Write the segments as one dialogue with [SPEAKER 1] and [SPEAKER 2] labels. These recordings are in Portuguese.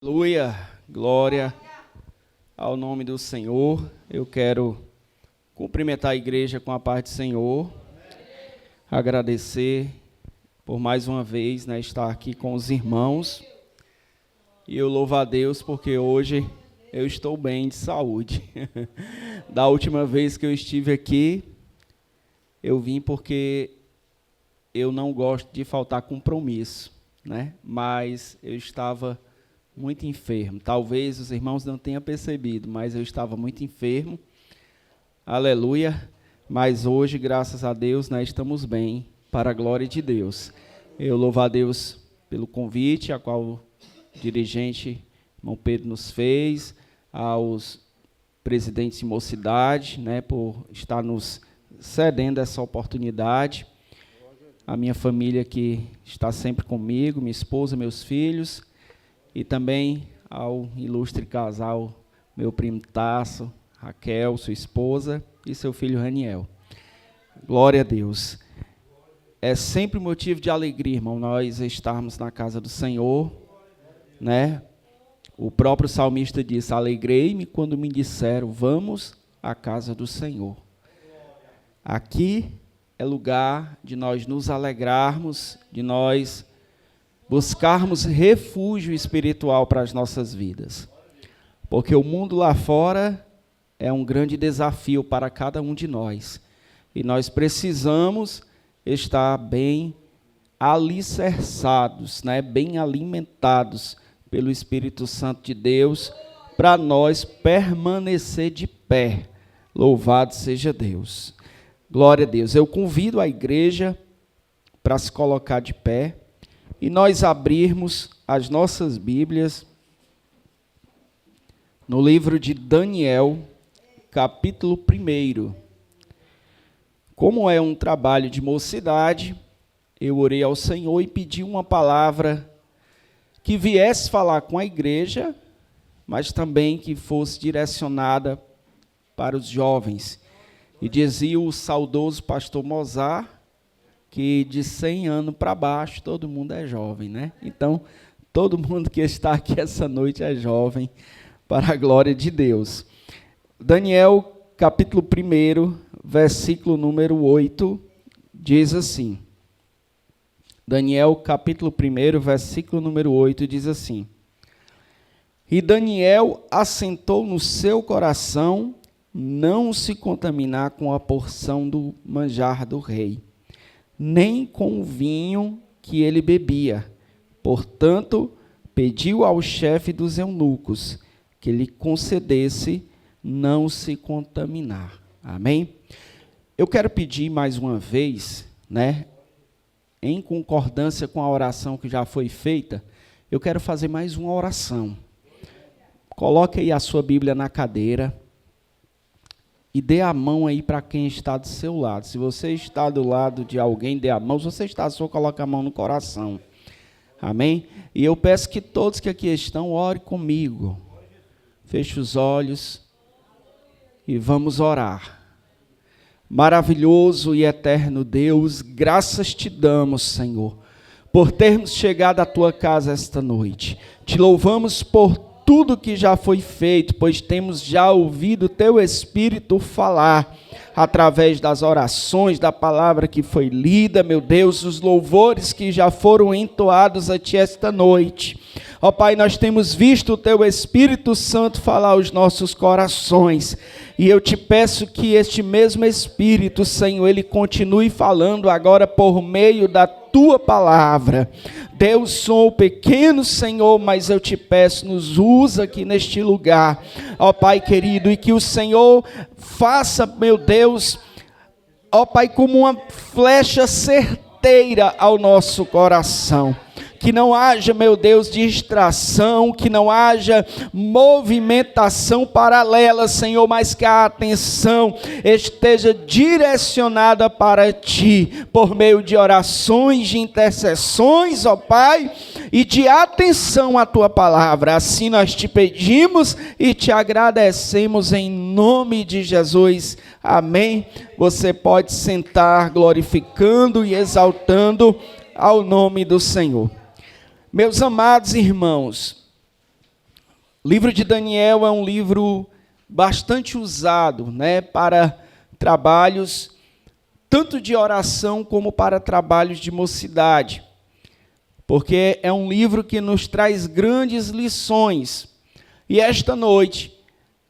[SPEAKER 1] Aleluia, glória ao nome do Senhor. Eu quero cumprimentar a igreja com a paz do Senhor, agradecer por mais uma vez, estar aqui com os irmãos, e eu louvo a Deus porque hoje eu estou bem de saúde. Da última vez que eu estive aqui, eu vim porque eu não gosto de faltar compromisso, mas eu estava muito enfermo. Talvez os irmãos não tenham percebido, mas eu estava muito enfermo. Aleluia. Mas hoje, graças a Deus, estamos bem, para a glória de Deus. Eu louvo a Deus pelo convite, a qual o dirigente, irmão Pedro, nos fez, aos presidentes de mocidade, por estar nos cedendo essa oportunidade. A minha família que está sempre comigo, minha esposa, meus filhos, e também ao ilustre casal, meu primo Tasso, Raquel, sua esposa, e seu filho Raniel. Glória a Deus. É sempre motivo de alegria, irmão, nós estarmos na casa do Senhor, O próprio salmista disse: alegrei-me quando me disseram, vamos à casa do Senhor. Aqui é lugar de nós nos alegrarmos, de nós buscarmos refúgio espiritual para as nossas vidas. Porque o mundo lá fora é um grande desafio para cada um de nós. E nós precisamos estar bem alicerçados, bem alimentados pelo Espírito Santo de Deus, para nós permanecer de pé. Louvado seja Deus. Glória a Deus. Eu convido a igreja para se colocar de pé e nós abrirmos as nossas Bíblias no livro de Daniel, capítulo 1. Como é um trabalho de mocidade, eu orei ao Senhor e pedi uma palavra que viesse falar com a igreja, mas também que fosse direcionada para os jovens. E dizia o saudoso pastor Mozart, que de 100 anos para baixo, todo mundo é jovem, Então, todo mundo que está aqui essa noite é jovem, para a glória de Deus. Daniel, capítulo 1, versículo número 8, diz assim. Daniel, capítulo 1, versículo número 8, diz assim. E Daniel assentou no seu coração não se contaminar com a porção do manjar do rei, nem com o vinho que ele bebia. Portanto, pediu ao chefe dos eunucos que lhe concedesse não se contaminar. Amém? Eu quero pedir mais uma vez, em concordância com a oração que já foi feita, eu quero fazer mais uma oração. Coloque aí a sua Bíblia na cadeira e dê a mão aí para quem está do seu lado. Se você está do lado de alguém, dê a mão. Se você está só, coloque a mão no coração. Amém? E eu peço que todos que aqui estão, orem comigo. Feche os olhos e vamos orar. Maravilhoso e eterno Deus, graças te damos, Senhor, por termos chegado à tua casa esta noite. Te louvamos por tudo que já foi feito, pois temos já ouvido o teu Espírito falar, através das orações, da palavra que foi lida, meu Deus, os louvores que já foram entoados a ti esta noite. Ó Pai, nós temos visto o teu Espírito Santo falar aos nossos corações, e eu te peço que este mesmo Espírito, Senhor, ele continue falando agora por meio da tua palavra. Deus, sou pequeno, Senhor, mas eu te peço, nos usa aqui neste lugar, ó Pai querido, e que o Senhor faça, meu Deus, ó Pai, como uma flecha certeira ao nosso coração. Que não haja, meu Deus, distração, que não haja movimentação paralela, Senhor, mas que a atenção esteja direcionada para Ti, por meio de orações, de intercessões, ó Pai, e de atenção à Tua palavra. Assim nós te pedimos e te agradecemos em nome de Jesus. Amém. Você pode sentar glorificando e exaltando ao nome do Senhor. Meus amados irmãos, O livro de Daniel é um livro bastante usado, né, para trabalhos tanto de oração como para trabalhos de mocidade, porque é um livro que nos traz grandes lições. E esta noite,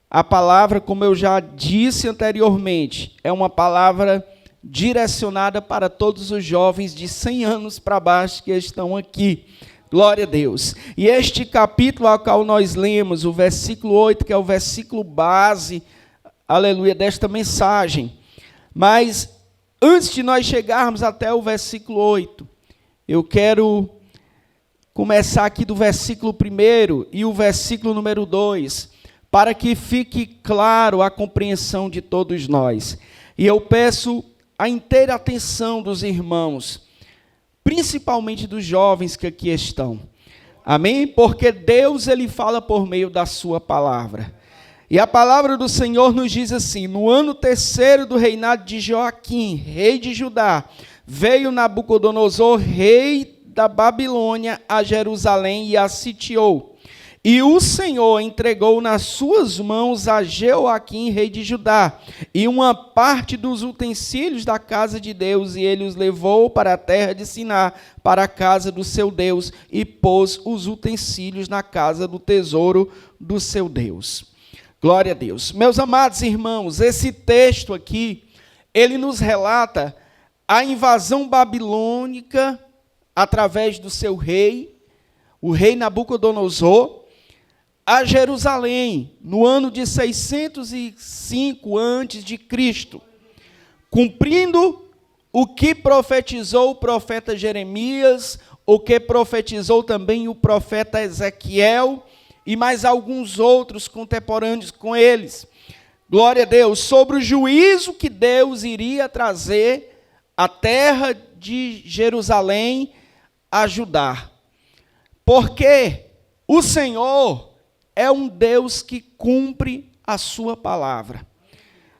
[SPEAKER 1] a palavra, como eu já disse anteriormente, é uma palavra direcionada para todos os jovens de 100 anos para baixo que estão aqui. Glória a Deus. E este capítulo ao qual nós lemos, o versículo 8, que é o versículo base, aleluia, desta mensagem. Mas antes de nós chegarmos até o versículo 8, eu quero começar aqui do versículo 1 e o versículo número 2, para que fique claro a compreensão de todos nós. E eu peço a inteira atenção dos irmãos, principalmente dos jovens que aqui estão. Amém? Porque Deus, ele fala por meio da sua palavra. E a palavra do Senhor nos diz assim: no ano 3º do reinado de Joaquim, rei de Judá, veio Nabucodonosor, rei da Babilônia, a Jerusalém e a sitiou. E o Senhor entregou nas suas mãos a Jeoaquim, rei de Judá, e uma parte dos utensílios da casa de Deus, e ele os levou para a terra de Siná, para a casa do seu Deus, e pôs os utensílios na casa do tesouro do seu Deus. Glória a Deus. Meus amados irmãos, esse texto aqui, ele nos relata a invasão babilônica através do seu rei, o rei Nabucodonosor, a Jerusalém, no ano de 605 a.C., cumprindo o que profetizou o profeta Jeremias, o que profetizou também o profeta Ezequiel, e mais alguns outros contemporâneos com eles. Glória a Deus, sobre o juízo que Deus iria trazer à terra de Jerusalém a Judá. Porque o Senhor é um Deus que cumpre a sua palavra.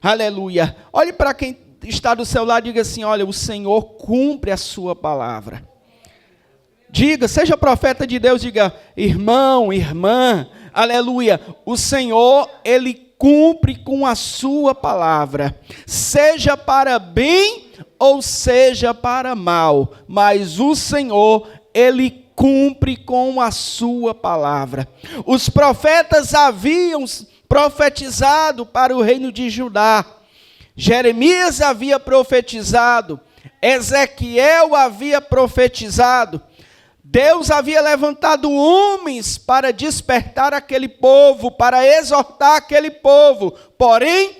[SPEAKER 1] Aleluia. Olhe para quem está do seu lado e diga assim: olha, o Senhor cumpre a sua palavra. Diga, seja profeta de Deus, diga: irmão, irmã, aleluia. O Senhor, ele cumpre com a sua palavra, seja para bem ou seja para mal, mas o Senhor, ele cumpre com a sua palavra. Os profetas haviam profetizado para o reino de Judá. Jeremias havia profetizado. Ezequiel havia profetizado. Deus havia levantado homens para despertar aquele povo, para exortar aquele povo. Porém,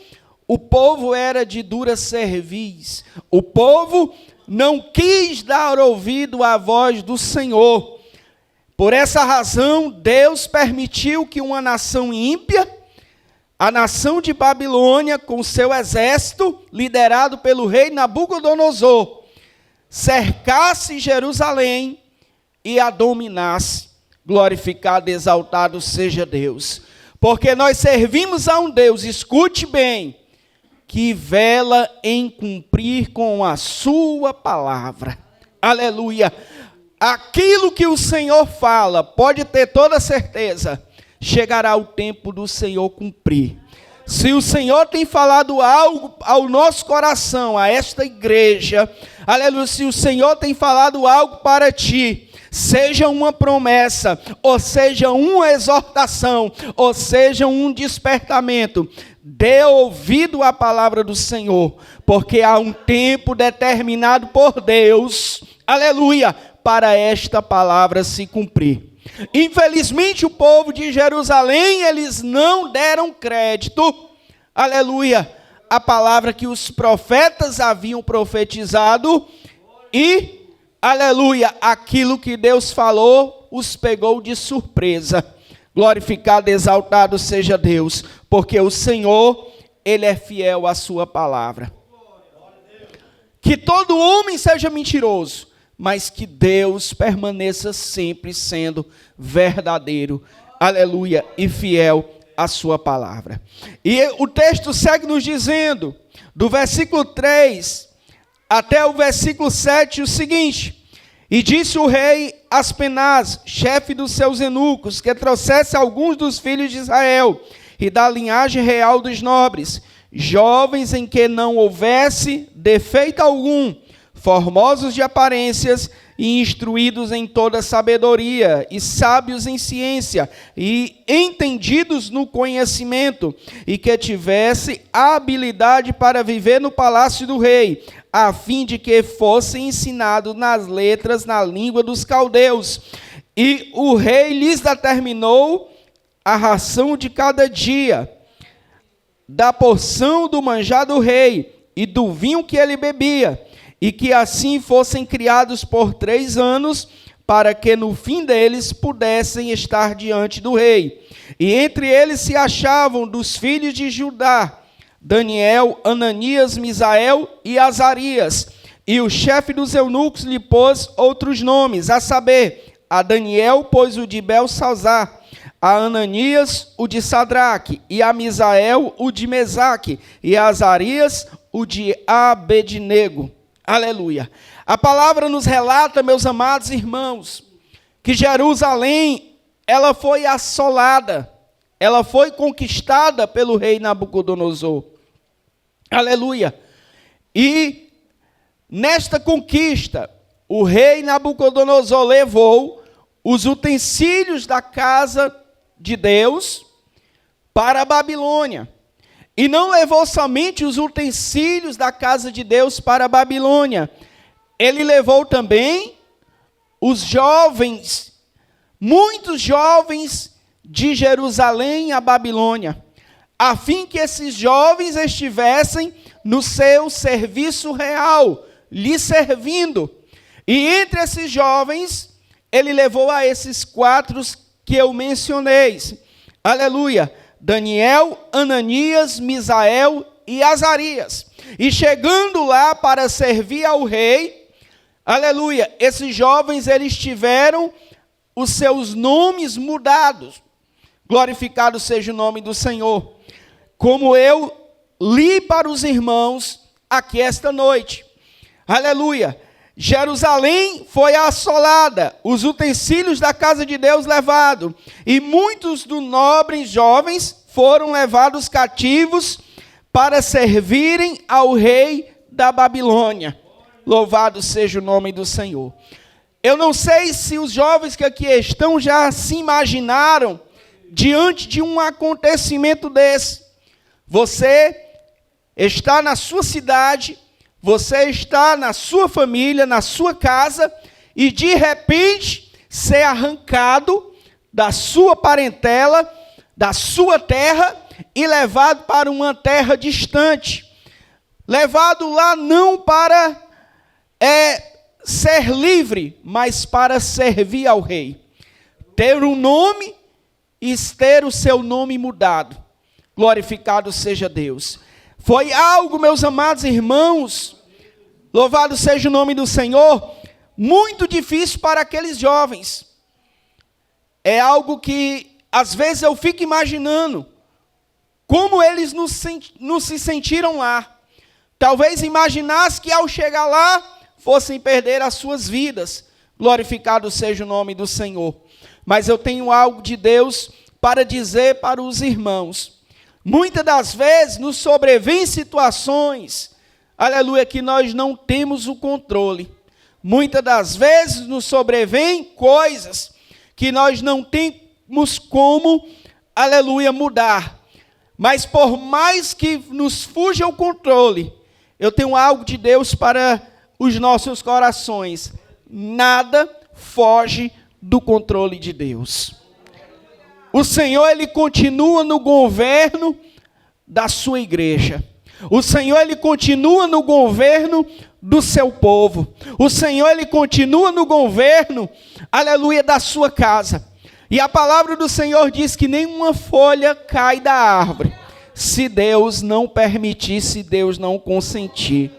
[SPEAKER 1] o povo era de dura cerviz. O povo não quis dar ouvido à voz do Senhor. Por essa razão, Deus permitiu que uma nação ímpia, a nação de Babilônia, com seu exército, liderado pelo rei Nabucodonosor, cercasse Jerusalém e a dominasse. Glorificado e exaltado seja Deus. Porque nós servimos a um Deus, escute bem, que vela em cumprir com a sua palavra. Aleluia. Aquilo que o Senhor fala, pode ter toda certeza, chegará o tempo do Senhor cumprir. Se o Senhor tem falado algo ao nosso coração, a esta igreja, aleluia, se o Senhor tem falado algo para ti, seja uma promessa, ou seja uma exortação, ou seja um despertamento, dê ouvido à palavra do Senhor, porque há um tempo determinado por Deus, aleluia, para esta palavra se cumprir. Infelizmente o povo de Jerusalém, eles não deram crédito, aleluia, à palavra que os profetas haviam profetizado e, aleluia, aquilo que Deus falou os pegou de surpresa. Glorificado e exaltado seja Deus, porque o Senhor, ele é fiel à sua palavra. Que todo homem seja mentiroso, mas que Deus permaneça sempre sendo verdadeiro, aleluia, e fiel à sua palavra. E o texto segue nos dizendo, do versículo 3 até o versículo 7, o seguinte: e disse o rei Aspenaz, chefe dos seus eunucos, que trouxesse alguns dos filhos de Israel e da linhagem real dos nobres, jovens em que não houvesse defeito algum, formosos de aparências e instruídos em toda sabedoria, e sábios em ciência, e entendidos no conhecimento, e que tivesse habilidade para viver no palácio do rei, a fim de que fossem ensinados nas letras, na língua dos caldeus. E o rei lhes determinou a ração de cada dia, da porção do manjar do rei, e do vinho que ele bebia, e que assim fossem criados por 3 anos, para que no fim deles pudessem estar diante do rei. E entre eles se achavam dos filhos de Judá, Daniel, Ananias, Misael e Azarias. E o chefe dos eunucos lhe pôs outros nomes, a saber, a Daniel pôs o de Belsalzar, a Ananias o de Sadraque, e a Misael o de Mesaque, e a Azarias o de Abednego. Aleluia. A palavra nos relata, meus amados irmãos, que Jerusalém, ela foi assolada, ela foi conquistada pelo rei Nabucodonosor. Aleluia. E nesta conquista, o rei Nabucodonosor levou os utensílios da casa de Deus para a Babilônia. E não levou somente os utensílios da casa de Deus para a Babilônia. Ele levou também os jovens, muitos jovens de Jerusalém à Babilônia, a fim que esses jovens estivessem no seu serviço real, lhe servindo. E entre esses jovens, ele levou a esses 4 que eu mencionei. Aleluia. Daniel, Ananias, Misael e Azarias. E chegando lá para servir ao rei, aleluia, esses jovens, eles tiveram os seus nomes mudados. Glorificado seja o nome do Senhor. Como eu li para os irmãos aqui esta noite. Aleluia. Jerusalém foi assolada, os utensílios da casa de Deus levados, e muitos dos nobres jovens foram levados cativos para servirem ao rei da Babilônia. Louvado seja o nome do Senhor. Eu não sei se os jovens que aqui estão já se imaginaram diante de um acontecimento desse. Você está na sua cidade, você está na sua família, na sua casa, e de repente ser arrancado da sua parentela, da sua terra, e levado para uma terra distante. Levado lá não para ser livre, mas para servir ao rei. Ter um nome e ter o seu nome mudado. Glorificado seja Deus. Foi algo, meus amados irmãos, louvado seja o nome do Senhor, muito difícil para aqueles jovens. É algo que, às vezes, eu fico imaginando como eles não se sentiram lá. Talvez imaginasse que, ao chegar lá, fossem perder as suas vidas. Glorificado seja o nome do Senhor. Mas eu tenho algo de Deus para dizer para os irmãos. Muitas das vezes nos sobrevêm situações, aleluia, que nós não temos o controle. Muitas das vezes nos sobrevêm coisas que nós não temos como, aleluia, mudar. Mas por mais que nos fuja o controle, eu tenho algo de Deus para os nossos corações. Nada foge do controle de Deus. O Senhor, Ele continua no governo da sua igreja. O Senhor, Ele continua no governo do seu povo. O Senhor, Ele continua no governo, aleluia, da sua casa. E a palavra do Senhor diz que nenhuma folha cai da árvore, se Deus não permitir, se Deus não consentir.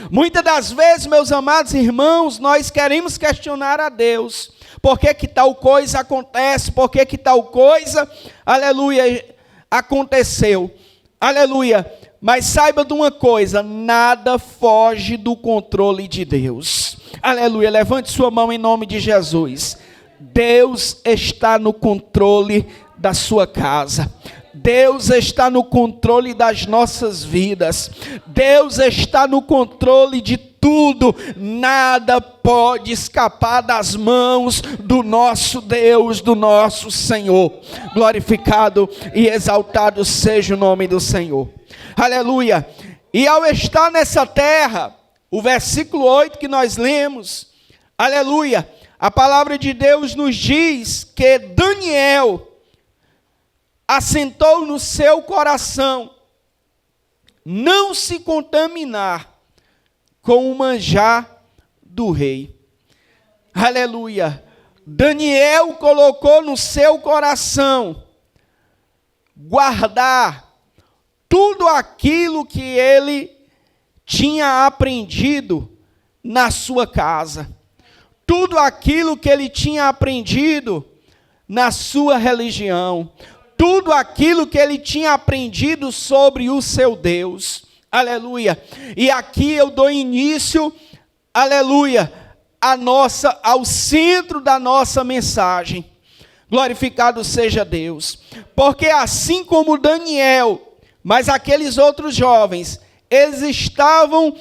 [SPEAKER 1] Muitas das vezes, meus amados irmãos, nós queremos questionar a Deus. Por que tal coisa acontece? Por que tal coisa, aleluia, aconteceu? Aleluia. Mas saiba de uma coisa, nada foge do controle de Deus. Aleluia. Levante sua mão em nome de Jesus. Deus está no controle da sua casa. Deus está no controle das nossas vidas. Deus está no controle de tudo. Nada pode escapar das mãos do nosso Deus, do nosso Senhor. Glorificado e exaltado seja o nome do Senhor. Aleluia. E ao estar nessa terra, o versículo 8 que nós lemos, aleluia, a palavra de Deus nos diz que Daniel assentou no seu coração não se contaminar com o manjar do rei. Aleluia. Daniel colocou no seu coração guardar tudo aquilo que ele tinha aprendido na sua casa. Tudo aquilo que ele tinha aprendido na sua religião. Tudo aquilo que ele tinha aprendido sobre o seu Deus. Aleluia. E aqui eu dou início, aleluia, ao centro da nossa mensagem. Glorificado seja Deus. Porque assim como Daniel, mas aqueles outros jovens, eles estavam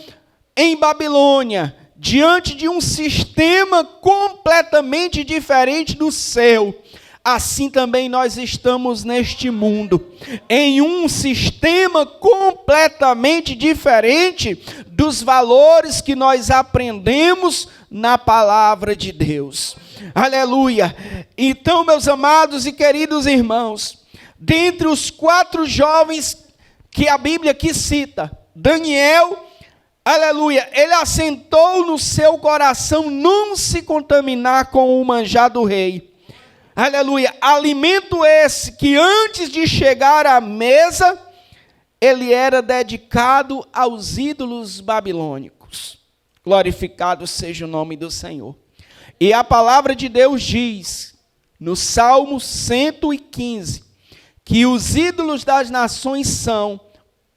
[SPEAKER 1] em Babilônia, diante de um sistema completamente diferente do seu. Assim também nós estamos neste mundo, em um sistema completamente diferente dos valores que nós aprendemos na palavra de Deus. Aleluia! Então, meus amados e queridos irmãos, dentre os 4 jovens que a Bíblia aqui cita, Daniel, aleluia, ele assentou no seu coração não se contaminar com o manjar do rei. Aleluia, alimento esse que antes de chegar à mesa, ele era dedicado aos ídolos babilônicos. Glorificado seja o nome do Senhor. E a palavra de Deus diz, no Salmo 115, que os ídolos das nações são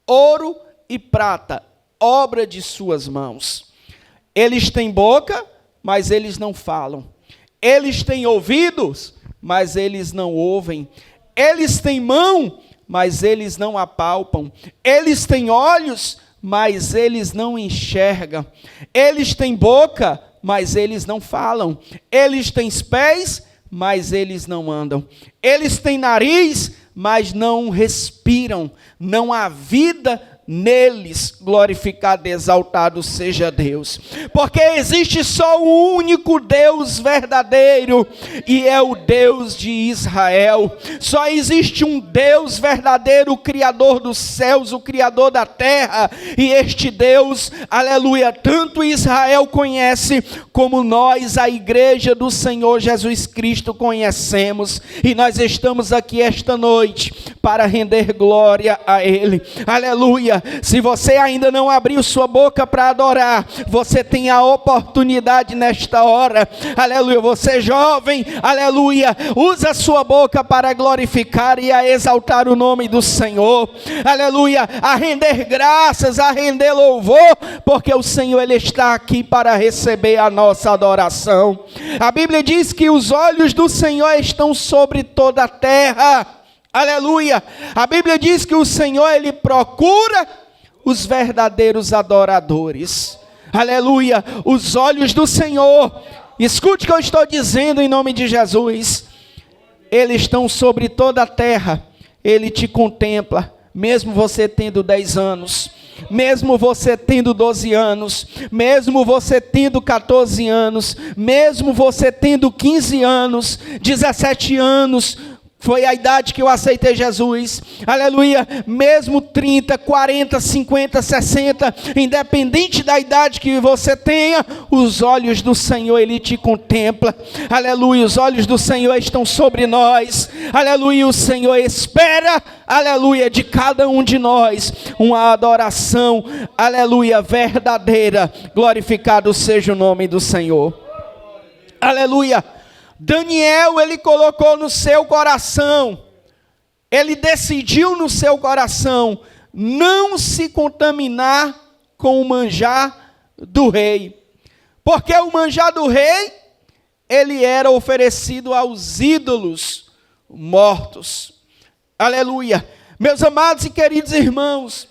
[SPEAKER 1] ouro e prata, obra de suas mãos. Eles têm boca, mas eles não falam. Eles têm ouvidos, mas eles não ouvem. Eles têm mão, mas eles não apalpam. Eles têm olhos, mas eles não enxergam. Eles têm boca, mas eles não falam. Eles têm pés, mas eles não andam. Eles têm nariz, mas não respiram. Não há vida neles. Glorificado e exaltado seja Deus. Porque existe só um único Deus verdadeiro, e é o Deus de Israel. Só existe um Deus verdadeiro, o Criador dos céus, o Criador da terra. E este Deus, aleluia, tanto Israel conhece, como nós, a igreja do Senhor Jesus Cristo, conhecemos. E nós estamos aqui esta noite para render glória a Ele. Aleluia. Se você ainda não abriu sua boca para adorar, você tem a oportunidade nesta hora. Aleluia. Você jovem, aleluia, usa a sua boca para glorificar e a exaltar o nome do Senhor. Aleluia. A render graças, a render louvor, porque o Senhor, Ele está aqui para receber a nossa adoração. A Bíblia diz que os olhos do Senhor estão sobre toda a terra. Aleluia. A Bíblia diz que o Senhor, Ele procura os verdadeiros adoradores. Aleluia. Os olhos do Senhor, escute o que eu estou dizendo em nome de Jesus, eles estão sobre toda a terra. Ele te contempla, mesmo você tendo 10 anos, mesmo você tendo 12 anos, mesmo você tendo 14 anos, mesmo você tendo 15 anos, 17 anos, foi a idade que eu aceitei Jesus, aleluia, mesmo 30, 40, 50, 60, independente da idade que você tenha, os olhos do Senhor, Ele te contempla, aleluia, os olhos do Senhor estão sobre nós, aleluia, o Senhor espera, aleluia, de cada um de nós, uma adoração, aleluia, verdadeira, glorificado seja o nome do Senhor, aleluia. Daniel, ele colocou no seu coração, ele decidiu no seu coração, não se contaminar com o manjar do rei. Porque o manjar do rei, ele era oferecido aos ídolos mortos. Aleluia. Meus amados e queridos irmãos,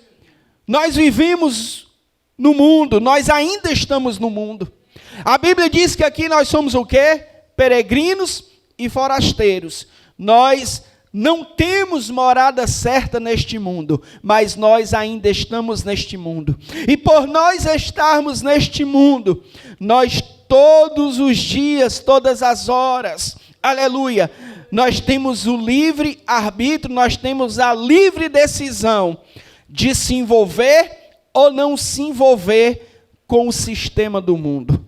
[SPEAKER 1] nós vivemos no mundo, nós ainda estamos no mundo. A Bíblia diz que aqui nós somos o quê? Peregrinos e forasteiros. Nós não temos morada certa neste mundo, mas nós ainda estamos neste mundo. E por nós estarmos neste mundo, nós todos os dias, todas as horas, aleluia, nós temos o livre arbítrio, nós temos a livre decisão de se envolver ou não se envolver com o sistema do mundo.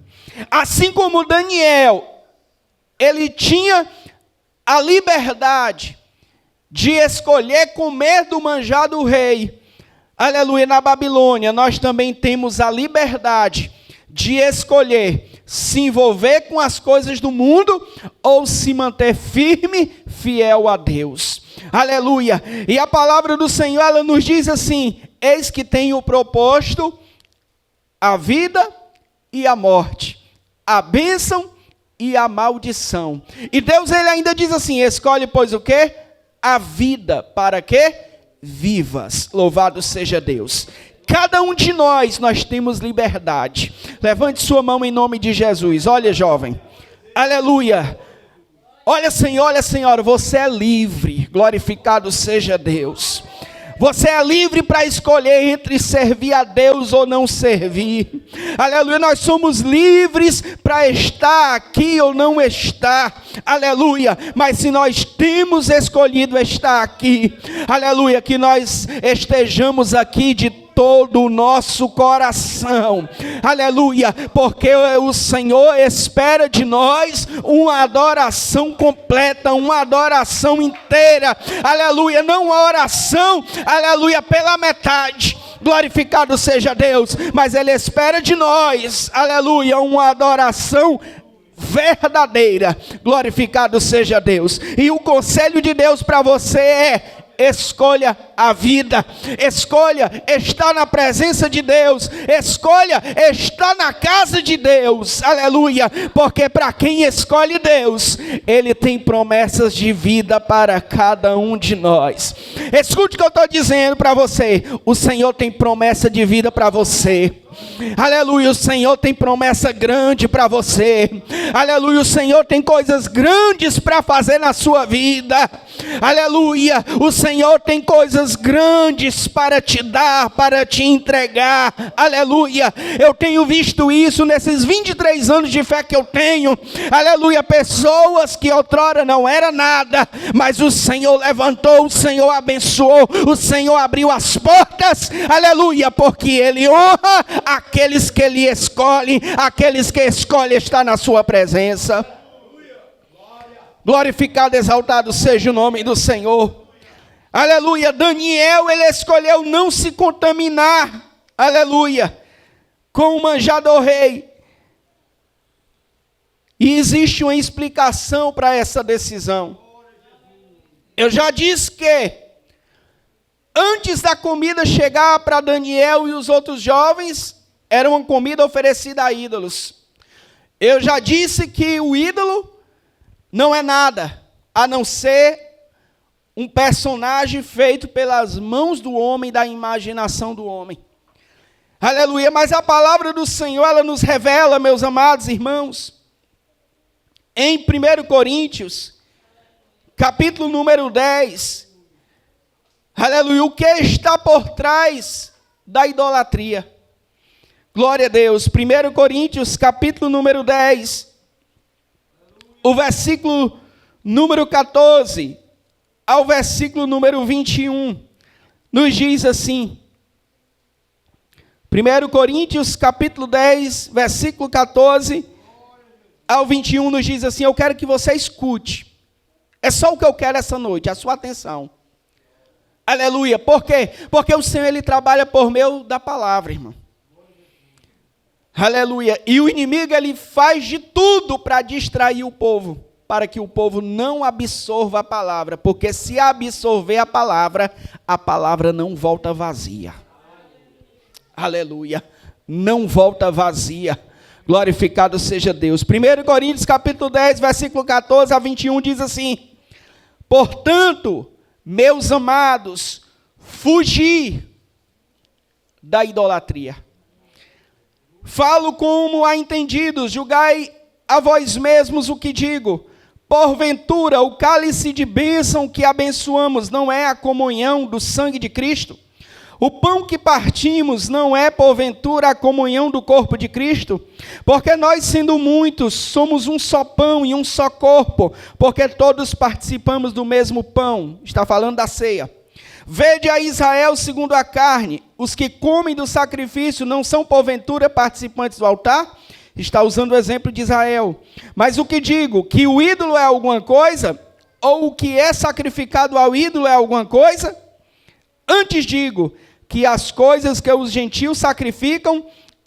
[SPEAKER 1] Assim como Daniel, ele tinha a liberdade de escolher comer do manjar do rei. Aleluia, na Babilônia, nós também temos a liberdade de escolher se envolver com as coisas do mundo ou se manter firme, fiel a Deus. Aleluia. E a palavra do Senhor, ela nos diz assim: eis que tenho proposto a vida e a morte, a bênção e a maldição. E Deus, ele ainda diz assim: escolhe, pois, o quê? A vida, para que vivas. Louvado seja Deus. Cada um de nós temos liberdade. Levante sua mão em nome de Jesus. Olha, jovem. Aleluia. Olha, Senhor, olha, Senhora, você é livre. Glorificado seja Deus. Você é livre para escolher entre servir a Deus ou não servir. Aleluia, nós somos livres para estar aqui ou não estar. Aleluia, mas se nós temos escolhido estar aqui, aleluia, que nós estejamos aqui de todo o nosso coração, aleluia, porque o Senhor espera de nós uma adoração completa, uma adoração inteira, aleluia, não uma oração, aleluia, pela metade. Glorificado seja Deus, mas Ele espera de nós, aleluia, uma adoração verdadeira. Glorificado seja Deus. E o conselho de Deus para você é: escolha a vida, escolha estar na presença de Deus, escolha estar na casa de Deus, aleluia, porque para quem escolhe Deus, Ele tem promessas de vida para cada um de nós. Escute o que eu estou dizendo para você: o Senhor tem promessa de vida para você. Aleluia, o Senhor tem promessa grande para você. Aleluia, o Senhor tem coisas grandes para fazer na sua vida. Aleluia, o Senhor tem coisas grandes para te dar, para te entregar. Aleluia, eu tenho visto isso nesses 23 anos de fé que eu tenho. Aleluia, pessoas que outrora não era nada, mas o Senhor levantou, o Senhor abençoou, o Senhor abriu as portas. Aleluia, porque Ele honra aqueles que Ele escolhe, aqueles que escolhe estar na sua presença. Glorificado, exaltado seja o nome do Senhor. Aleluia. Daniel, ele escolheu não se contaminar, aleluia, com o manjar do rei. E existe uma explicação para essa decisão. Eu já disse que antes da comida chegar para Daniel e os outros jovens, era uma comida oferecida a ídolos. Eu já disse que o ídolo não é nada, a não ser um personagem feito pelas mãos do homem, da imaginação do homem. Aleluia, mas a palavra do Senhor, ela nos revela, meus amados irmãos, em 1 Coríntios, capítulo número 10, aleluia, o que está por trás da idolatria. Glória a Deus. 1 Coríntios, capítulo número 10, o versículo número 14 ao versículo número 21, nos diz assim. 1 Coríntios, capítulo 10, versículo 14 ao 21, nos diz assim: eu quero que você escute. É só o que eu quero essa noite, a sua atenção. Aleluia. Por quê? Porque o Senhor, Ele trabalha por meio da palavra, irmão. Aleluia. E o inimigo, ele faz de tudo para distrair o povo, para que o povo não absorva a palavra, porque se absorver a palavra não volta vazia. Aleluia. Não volta vazia. Glorificado seja Deus. 1 Coríntios capítulo 10, versículo 14 a 21 diz assim: portanto, meus amados, fugi da idolatria. Falo como a entendidos, julgai a vós mesmos o que digo. Porventura, o cálice de bênção que abençoamos não é a comunhão do sangue de Cristo? O pão que partimos não é, porventura, a comunhão do corpo de Cristo? Porque nós, sendo muitos, somos um só pão e um só corpo, porque todos participamos do mesmo pão. Está falando da ceia. Vede a Israel segundo a carne, os que comem do sacrifício não são, porventura, participantes do altar? Está usando o exemplo de Israel. Mas o que digo? Que o ídolo é alguma coisa? Ou o que é sacrificado ao ídolo é alguma coisa? Antes digo que as coisas que os gentios sacrificam,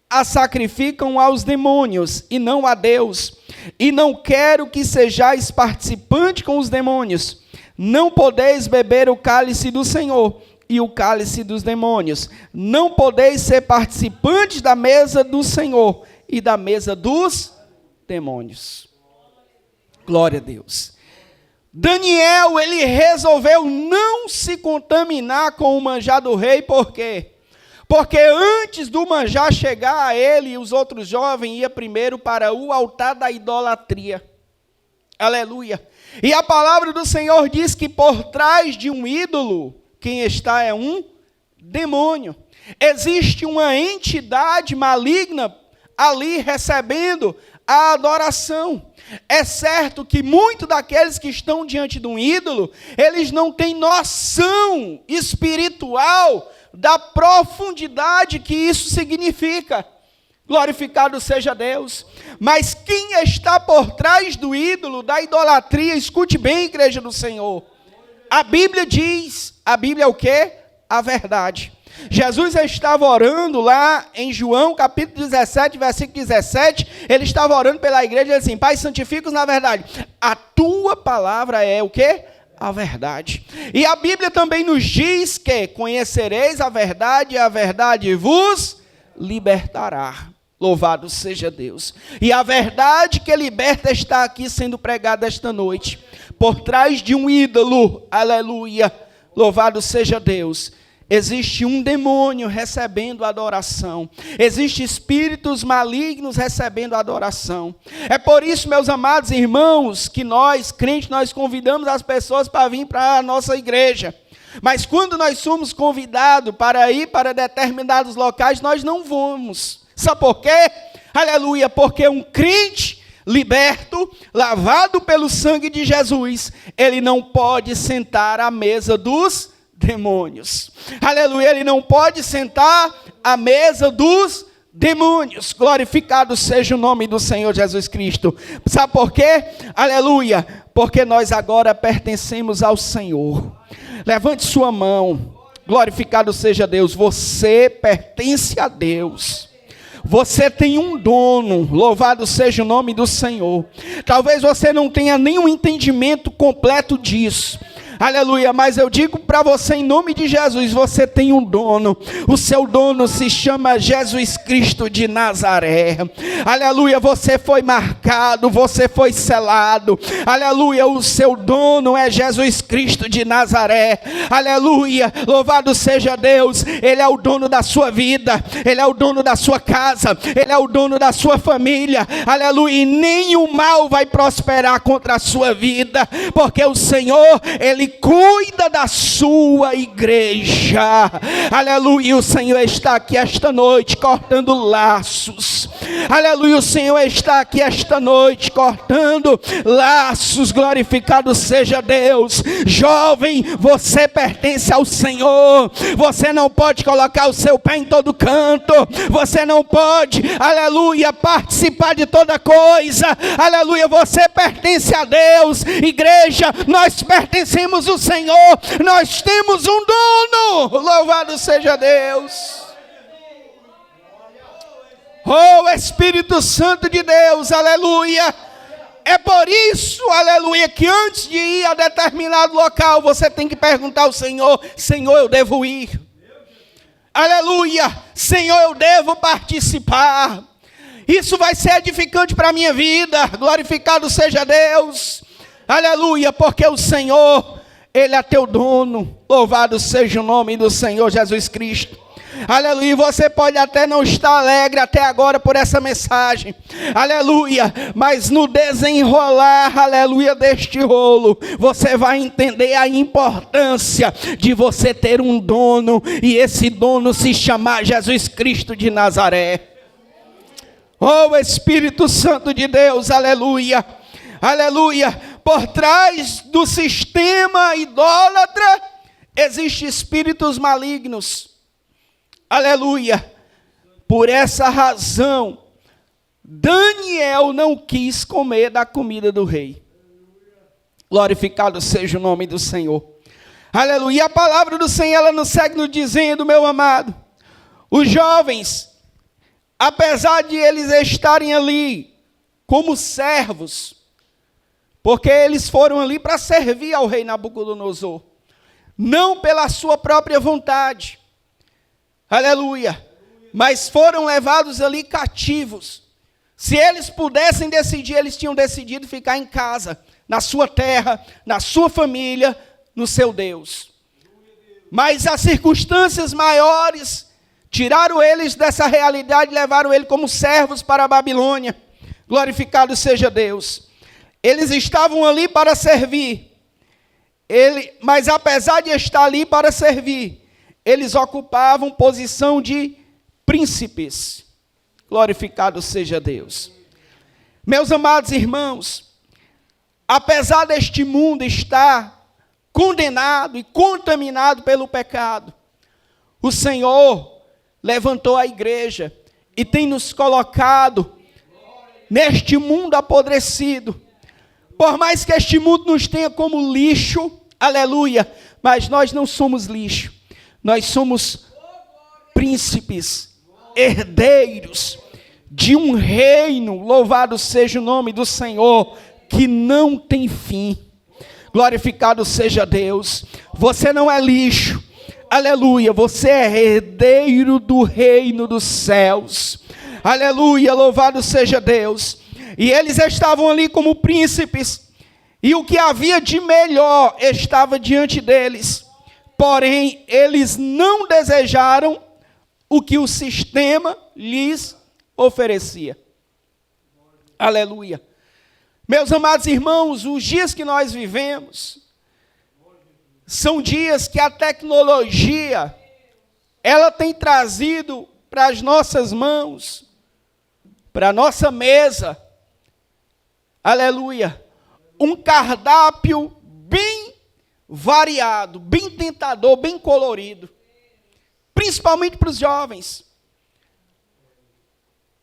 [SPEAKER 1] as sacrificam aos demônios e não a Deus. E não quero que sejais participante com os demônios. Não podeis beber o cálice do Senhor e o cálice dos demônios. Não podeis ser participantes da mesa do Senhor e da mesa dos demônios. Glória a Deus. Daniel, ele resolveu não se contaminar com o manjar do rei, por quê? Porque antes do manjar chegar a ele e os outros jovens, ia primeiro para o altar da idolatria. Aleluia. E a palavra do Senhor diz que por trás de um ídolo, quem está é um demônio. Existe uma entidade maligna ali recebendo a adoração. É certo que muitos daqueles que estão diante de um ídolo, eles não têm noção espiritual da profundidade que isso significa. Glorificado seja Deus. Mas quem está por trás do ídolo, da idolatria, escute bem, igreja do Senhor. A Bíblia diz, a Bíblia é o quê? A verdade. Jesus estava orando lá em João, capítulo 17, versículo 17, ele estava orando pela igreja, ele disse assim: Pai, santifica-os na verdade. A tua palavra é o quê? A verdade. E a Bíblia também nos diz que conhecereis a verdade vos libertará. Louvado seja Deus. E a verdade que liberta está aqui sendo pregada esta noite. Por trás de um ídolo, aleluia, louvado seja Deus, existe um demônio recebendo adoração. Existem espíritos malignos recebendo adoração. É por isso, meus amados irmãos, que nós, crentes, nós convidamos as pessoas para vir para a nossa igreja. Mas quando nós somos convidados para ir para determinados locais, nós não vamos. Sabe por quê? Aleluia, porque um crente liberto, lavado pelo sangue de Jesus, ele não pode sentar à mesa dos demônios. Aleluia, ele não pode sentar à mesa dos demônios. Glorificado seja o nome do Senhor Jesus Cristo. Sabe por quê? Aleluia, porque nós agora pertencemos ao Senhor. Levante sua mão. Glorificado seja Deus. Você pertence a Deus. Você tem um dono, louvado seja o nome do Senhor. Talvez você não tenha nenhum entendimento completo disso. Aleluia, mas eu digo para você em nome de Jesus, você tem um dono. O seu dono se chama Jesus Cristo de Nazaré. Aleluia, você foi marcado, você foi selado. Aleluia, o seu dono é Jesus Cristo de Nazaré. Aleluia, louvado seja Deus. Ele é o dono da sua vida, ele é o dono da sua casa, ele é o dono da sua família. Aleluia, e nenhum mal vai prosperar contra a sua vida, porque o Senhor, ele cuida da sua igreja. Aleluia, o Senhor está aqui esta noite cortando laços. Aleluia, o Senhor está aqui esta noite cortando laços. Glorificado seja Deus. Jovem, você pertence ao Senhor. Você não pode colocar o seu pé em todo canto. Você não pode, aleluia, participar de toda coisa. Aleluia, você pertence a Deus. Igreja, nós pertencemos ao Senhor, nós temos um dono. Louvado seja Deus. Oh, Espírito Santo de Deus, aleluia. É por isso, aleluia, que antes de ir a determinado local, você tem que perguntar ao Senhor: Senhor, eu devo ir? Aleluia, Senhor, eu devo participar? Isso vai ser edificante para a minha vida. Glorificado seja Deus. Aleluia, porque o Senhor, Ele é teu dono. Louvado seja o nome do Senhor Jesus Cristo. Aleluia, você pode até não estar alegre até agora por essa mensagem, aleluia, mas no desenrolar, aleluia, deste rolo, você vai entender a importância de você ter um dono, e esse dono se chamar Jesus Cristo de Nazaré. Oh Espírito Santo de Deus, aleluia, aleluia. Por trás do sistema idólatra, existem espíritos malignos. Aleluia, por essa razão, Daniel não quis comer da comida do rei. Glorificado seja o nome do Senhor. Aleluia, a palavra do Senhor, ela nos segue nos dizendo, meu amado, os jovens, apesar de eles estarem ali como servos, porque eles foram ali para servir ao rei Nabucodonosor, não pela sua própria vontade, aleluia, mas foram levados ali cativos. Se eles pudessem decidir, eles tinham decidido ficar em casa, na sua terra, na sua família, no seu Deus. Mas as circunstâncias maiores tiraram eles dessa realidade, levaram eles como servos para a Babilônia. Glorificado seja Deus. Eles estavam ali para servir, mas apesar de estar ali para servir, eles ocupavam posição de príncipes. Glorificado seja Deus. Meus amados irmãos, apesar deste mundo estar condenado e contaminado pelo pecado, o Senhor levantou a igreja e tem nos colocado neste mundo apodrecido. Por mais que este mundo nos tenha como lixo, aleluia, mas nós não somos lixo. Nós somos príncipes, herdeiros de um reino, louvado seja o nome do Senhor, que não tem fim. Glorificado seja Deus. Você não é lixo, aleluia, você é herdeiro do reino dos céus. Aleluia, louvado seja Deus. E eles estavam ali como príncipes, e o que havia de melhor estava diante deles. Porém, eles não desejaram o que o sistema lhes oferecia. Aleluia. Meus amados irmãos, os dias que nós vivemos são dias que a tecnologia, ela tem trazido para as nossas mãos, para a nossa mesa, aleluia, um cardápio bem variado, bem tentador, bem colorido, principalmente para os jovens.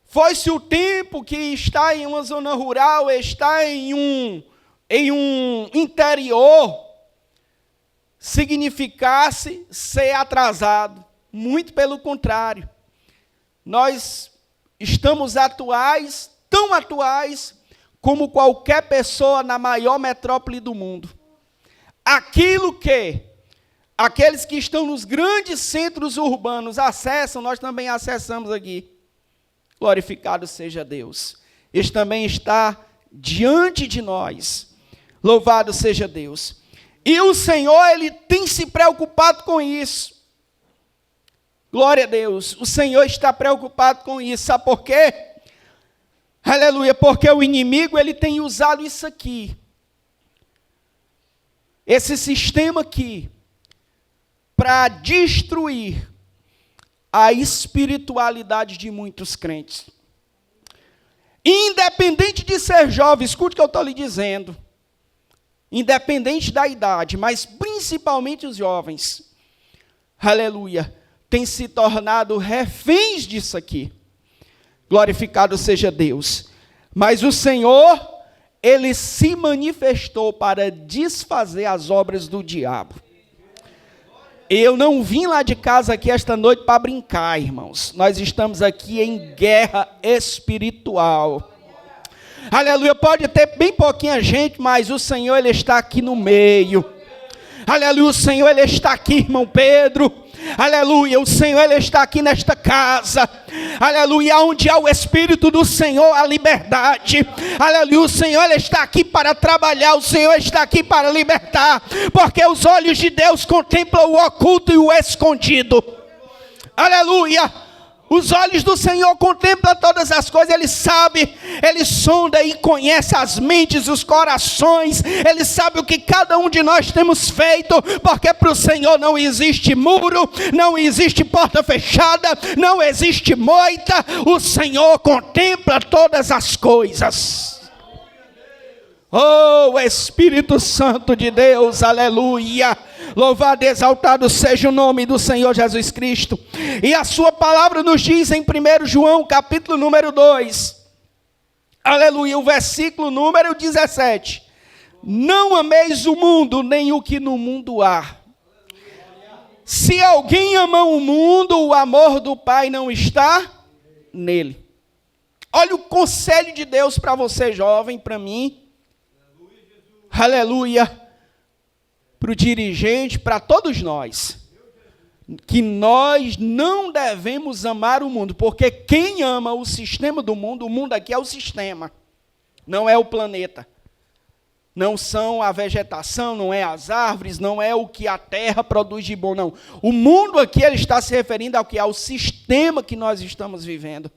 [SPEAKER 1] Foi-se o tempo que está em uma zona rural, está em um interior, significasse ser atrasado. Muito pelo contrário. Nós estamos atuais, tão atuais, como qualquer pessoa na maior metrópole do mundo. Aquilo que aqueles que estão nos grandes centros urbanos acessam, nós também acessamos aqui. Glorificado seja Deus. Este também está diante de nós. Louvado seja Deus. E o Senhor, Ele tem se preocupado com isso. Glória a Deus. O Senhor está preocupado com isso. Sabe por quê? Aleluia. Porque o inimigo, ele tem usado isso aqui. Esse sistema aqui, para destruir a espiritualidade de muitos crentes. Independente de ser jovem, escute o que eu estou lhe dizendo. Independente da idade, mas principalmente os jovens. Aleluia. Têm se tornado reféns disso aqui. Glorificado seja Deus. Mas o Senhor, Ele se manifestou para desfazer as obras do diabo. Eu não vim lá de casa aqui esta noite para brincar, irmãos. Nós estamos aqui em guerra espiritual. Aleluia, pode ter bem pouquinha gente, mas o Senhor, Ele está aqui no meio. Aleluia, o Senhor, Ele está aqui, irmão Pedro. Aleluia, o Senhor, Ele está aqui nesta casa. Aleluia, onde há o Espírito do Senhor, a liberdade. Aleluia, o Senhor, Ele está aqui para trabalhar. O Senhor está aqui para libertar. Porque os olhos de Deus contemplam o oculto e o escondido. Aleluia. Os olhos do Senhor contemplam todas as coisas, Ele sabe, Ele sonda e conhece as mentes, os corações, Ele sabe o que cada um de nós temos feito, porque para o Senhor não existe muro, não existe porta fechada, não existe moita, o Senhor contempla todas as coisas. Oh, Espírito Santo de Deus, aleluia. Louvado e exaltado seja o nome do Senhor Jesus Cristo. E a sua palavra nos diz em 1 João, capítulo número 2. Aleluia, o versículo número 17. Não ameis o mundo, nem o que no mundo há. Se alguém ama o mundo, o amor do Pai não está nele. Olha o conselho de Deus para você, jovem, para mim. Aleluia. Para o dirigente, para todos nós, que nós não devemos amar o mundo, porque quem ama o sistema do mundo, o mundo aqui é o sistema, não é o planeta, não são a vegetação, não é as árvores, não é o que a terra produz de bom, não. O mundo aqui, ele está se referindo ao que? Ao sistema que nós estamos vivendo.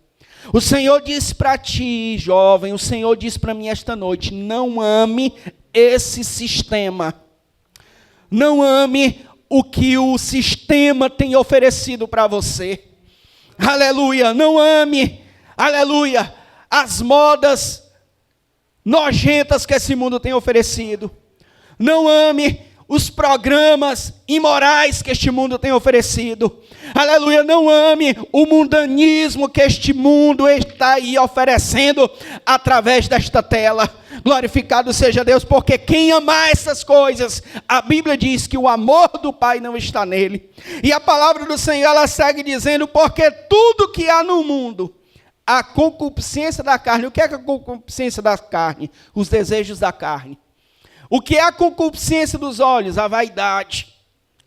[SPEAKER 1] O Senhor disse para ti, jovem, o Senhor disse para mim esta noite, não ame esse sistema. Não ame o que o sistema tem oferecido para você. Aleluia, não ame, aleluia, as modas nojentas que esse mundo tem oferecido. Não ame os programas imorais que este mundo tem oferecido. Aleluia, não ame o mundanismo que este mundo está aí oferecendo através desta tela. Glorificado seja Deus, porque quem amar essas coisas, a Bíblia diz que o amor do Pai não está nele. E a palavra do Senhor, ela segue dizendo, porque tudo que há no mundo, a concupiscência da carne. O que é a concupiscência da carne? Os desejos da carne. O que é a concupiscência dos olhos? A vaidade.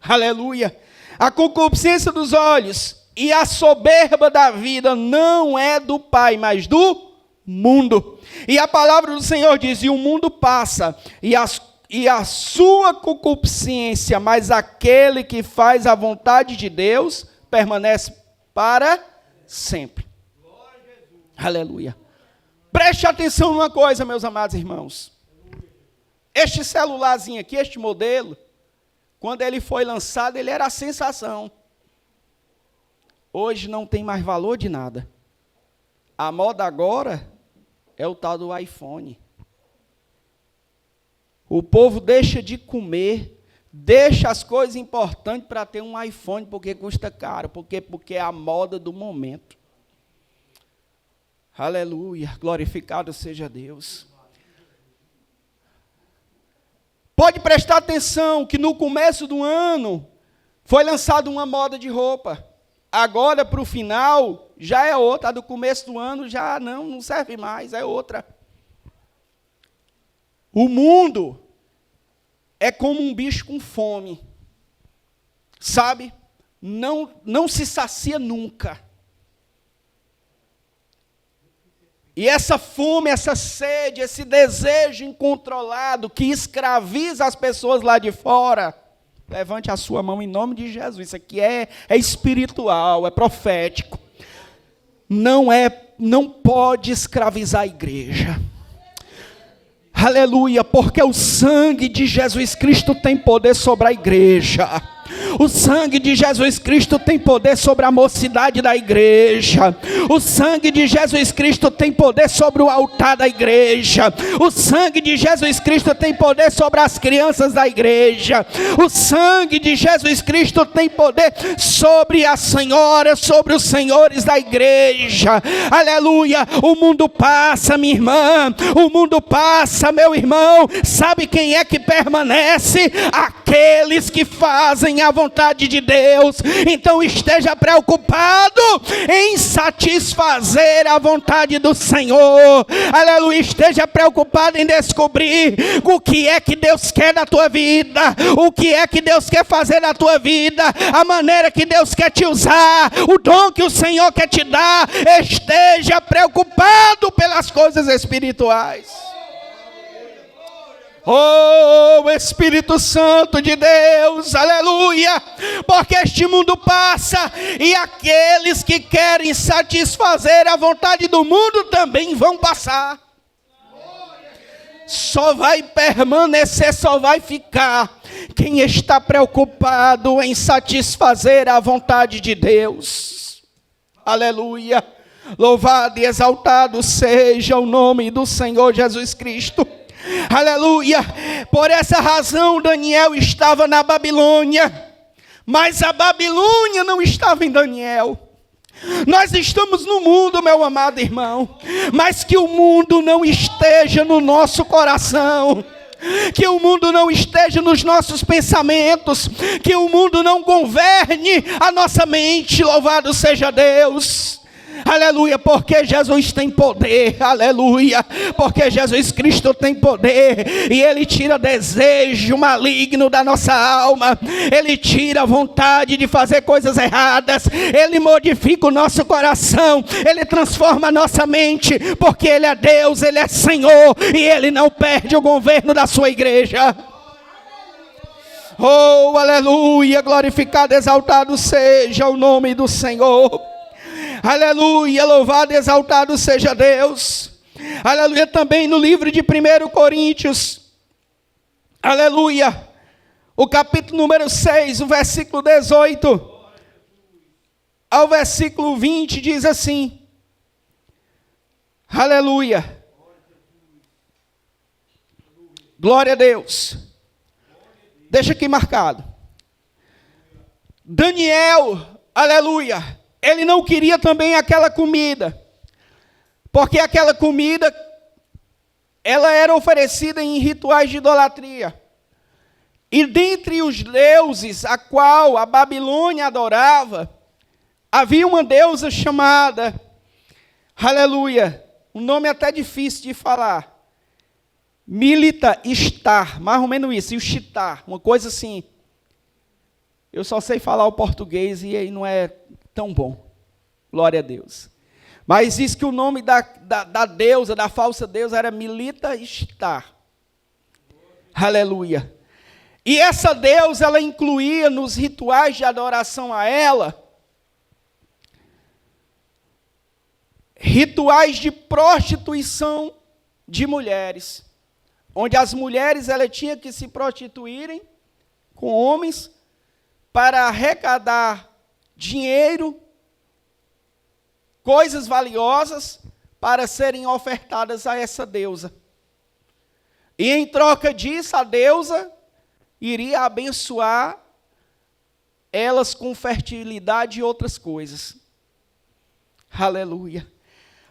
[SPEAKER 1] Aleluia. A concupiscência dos olhos e a soberba da vida não é do Pai, mas do mundo. E a palavra do Senhor diz, e o mundo passa, e a sua concupiscência, mas aquele que faz a vontade de Deus, permanece para sempre. Aleluia. Preste atenção numa coisa, meus amados irmãos. Este celularzinho aqui, este modelo, quando ele foi lançado, ele era a sensação. Hoje não tem mais valor de nada. A moda agora é o tal do iPhone. O povo deixa de comer, deixa as coisas importantes para ter um iPhone, porque custa caro, porque é a moda do momento. Aleluia, glorificado seja Deus. Pode prestar atenção que no começo do ano foi lançada uma moda de roupa. Agora, para o final, já é outra. A do começo do ano já não serve mais, é outra. O mundo é como um bicho com fome. Sabe? Não se sacia nunca. E essa fome, essa sede, esse desejo incontrolado que escraviza as pessoas lá de fora, levante a sua mão em nome de Jesus. Isso aqui é espiritual, é profético. Não pode escravizar a igreja. Aleluia, porque o sangue de Jesus Cristo tem poder sobre a igreja. O sangue de Jesus Cristo tem poder sobre a mocidade da igreja. O sangue de Jesus Cristo tem poder sobre o altar da igreja. O sangue de Jesus Cristo tem poder sobre as crianças da igreja. O sangue de Jesus Cristo tem poder sobre as senhoras, sobre os senhores da igreja. Aleluia, o mundo passa, minha irmã. O mundo passa, meu irmão. Sabe quem é que permanece? Aqueles que fazem fazem a vontade de Deus. Então esteja preocupado em satisfazer a vontade do Senhor. Aleluia. Esteja preocupado em descobrir o que é que Deus quer da tua vida, o que é que Deus quer fazer na tua vida, a maneira que Deus quer te usar, o dom que o Senhor quer te dar. Esteja preocupado pelas coisas espirituais. Oh, Espírito Santo de Deus, aleluia, porque este mundo passa e aqueles que querem satisfazer a vontade do mundo também vão passar. Só vai permanecer, só vai ficar quem está preocupado em satisfazer a vontade de Deus. Aleluia, louvado e exaltado seja o nome do Senhor Jesus Cristo. Aleluia. Por essa razão Daniel estava na Babilônia, mas a Babilônia não estava em Daniel. Nós estamos no mundo, meu amado irmão, mas que o mundo não esteja no nosso coração, que o mundo não esteja nos nossos pensamentos, que o mundo não governe a nossa mente. Louvado seja Deus. Aleluia, porque Jesus tem poder, aleluia, porque Jesus Cristo tem poder, e Ele tira desejo maligno da nossa alma, Ele tira a vontade de fazer coisas erradas, Ele modifica o nosso coração, Ele transforma a nossa mente, porque Ele é Deus, Ele é Senhor, e Ele não perde o governo da sua igreja. Oh, aleluia, glorificado, exaltado seja o nome do Senhor. Aleluia, louvado e exaltado seja Deus. Aleluia, também no livro de 1 Coríntios, aleluia, o capítulo número 6, o versículo 18 ao versículo 20, diz assim, aleluia, glória a Deus. Deixa aqui marcado, Daniel, aleluia, ele não queria também aquela comida, porque aquela comida, ela era oferecida em rituais de idolatria. E dentre os deuses a qual a Babilônia adorava, havia uma deusa chamada, aleluia, um nome até difícil de falar, Milita Ishtar, mais ou menos isso, e o Shitar, uma coisa assim. Eu só sei falar o português e aí não é tão bom, glória a Deus. Mas diz que o nome da deusa, da falsa deusa, era Milita Ishtar. Aleluia. E essa deusa, ela incluía nos rituais de adoração a ela, rituais de prostituição de mulheres, onde as mulheres elas tinham que se prostituírem com homens para arrecadar dinheiro, coisas valiosas, para serem ofertadas a essa deusa. E em troca disso, a deusa iria abençoar elas com fertilidade e outras coisas. Aleluia.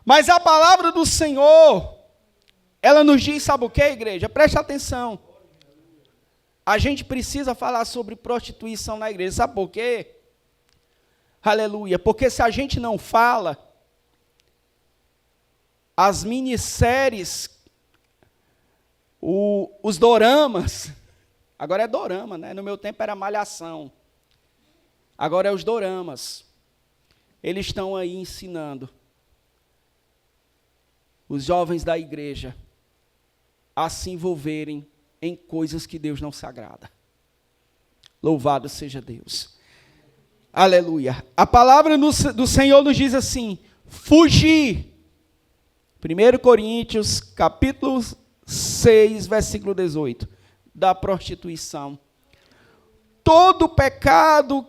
[SPEAKER 1] Mas a palavra do Senhor, ela nos diz, sabe o que, igreja? Preste atenção. A gente precisa falar sobre prostituição na igreja. Sabe por quê? Aleluia, porque se a gente não fala, as minisséries, os doramas, agora é dorama, né? No meu tempo era malhação, agora é os doramas, eles estão aí ensinando os jovens da igreja a se envolverem em coisas que Deus não se agrada. Louvado seja Deus. Aleluia. A palavra do Senhor nos diz assim, fugir. 1 Coríntios, capítulo 6, versículo 18, da prostituição. Todo pecado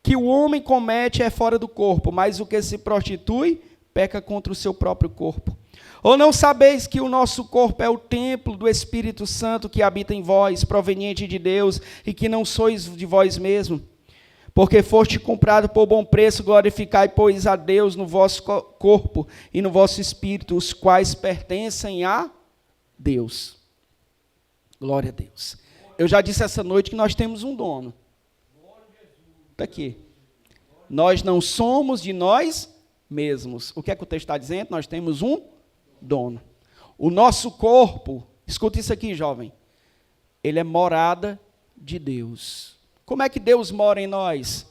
[SPEAKER 1] que o homem comete é fora do corpo, mas o que se prostitui, peca contra o seu próprio corpo. Ou não sabeis que o nosso corpo é o templo do Espírito Santo que habita em vós, proveniente de Deus, e que não sois de vós mesmos? Porque foste comprado por bom preço, glorificai, pois, a Deus no vosso corpo e no vosso espírito, os quais pertencem a Deus. Glória a Deus. Eu já disse essa noite que nós temos um dono. Está aqui. Nós não somos de nós mesmos. O que é que o texto está dizendo? Nós temos um dono. O nosso corpo, escuta isso aqui, jovem, ele é morada de Deus. Como é que Deus mora em nós?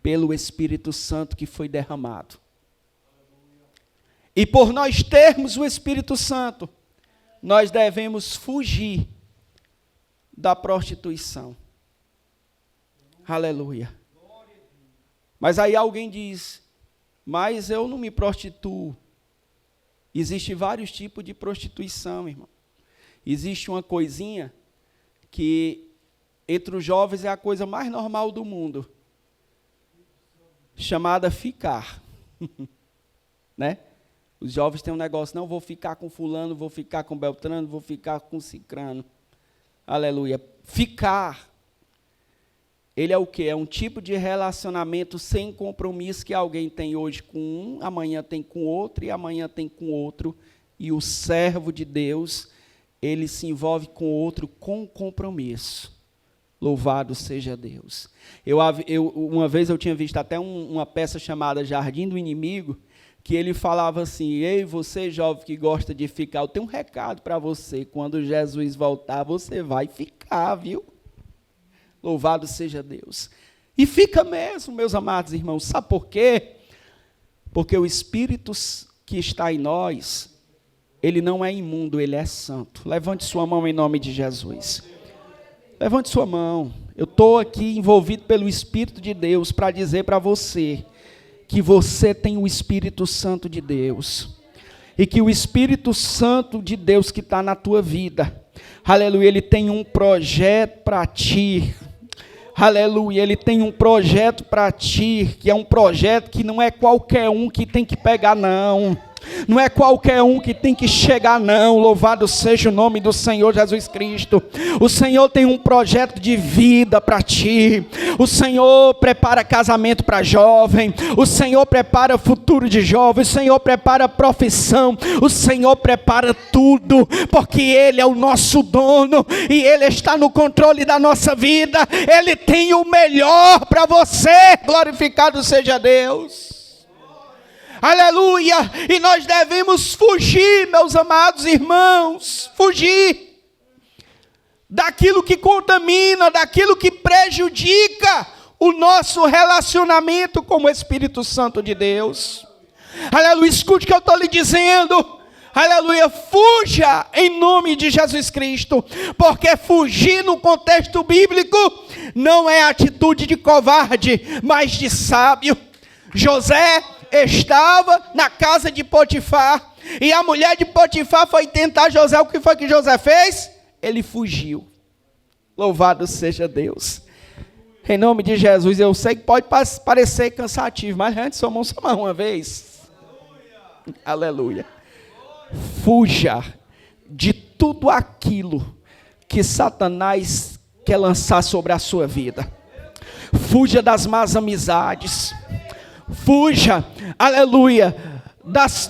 [SPEAKER 1] Pelo Espírito Santo que foi derramado. E por nós termos o Espírito Santo, nós devemos fugir da prostituição. Aleluia. Mas aí alguém diz, mas eu não me prostituo. Existem vários tipos de prostituição, irmão. Existe uma coisinha que entre os jovens é a coisa mais normal do mundo, chamada ficar. Né? Os jovens têm um negócio, não vou ficar com fulano, vou ficar com Beltrano, vou ficar com cicrano. Aleluia. Ficar. Ele é o quê? É um tipo de relacionamento sem compromisso que alguém tem hoje com um, amanhã tem com outro e amanhã tem com outro. E o servo de Deus, ele se envolve com outro com compromisso. Louvado seja Deus. Uma vez eu tinha visto até uma peça chamada Jardim do Inimigo, que ele falava assim, ei, você jovem que gosta de ficar, eu tenho um recado para você, quando Jesus voltar, você vai ficar, viu? Louvado seja Deus. E fica mesmo, meus amados irmãos, sabe por quê? Porque o Espírito que está em nós, ele não é imundo, ele é santo. Levante sua mão em nome de Jesus. Levante sua mão. Eu estou aqui envolvido pelo Espírito de Deus para dizer para você que você tem o Espírito Santo de Deus. E que o Espírito Santo de Deus que está na tua vida, aleluia, ele tem um projeto para ti. Aleluia, ele tem um projeto para ti, que é um projeto que não é qualquer um que tem que pegar, não. Não é qualquer um que tem que chegar, não. Louvado seja o nome do Senhor Jesus Cristo. O Senhor tem um projeto de vida para ti. O Senhor prepara casamento para jovem. O Senhor prepara futuro de jovem. O Senhor prepara profissão. O Senhor prepara tudo, porque Ele é o nosso dono e Ele está no controle da nossa vida. Ele tem o melhor para você. Glorificado seja Deus. Aleluia, e nós devemos fugir, meus amados irmãos, fugir daquilo que contamina, daquilo que prejudica o nosso relacionamento com o Espírito Santo de Deus. Aleluia, escute o que eu estou lhe dizendo. Aleluia, fuja em nome de Jesus Cristo, porque fugir no contexto bíblico não é atitude de covarde, mas de sábio. José estava na casa de Potifar, e a mulher de Potifar foi tentar José. O que foi que José fez? Ele fugiu. Louvado seja Deus. Em nome de Jesus, eu sei que pode parecer cansativo, mas antes sua mão uma vez. Aleluia. Fuja de tudo aquilo que Satanás quer lançar sobre a sua vida. Fuja das más amizades. Fuja, aleluia,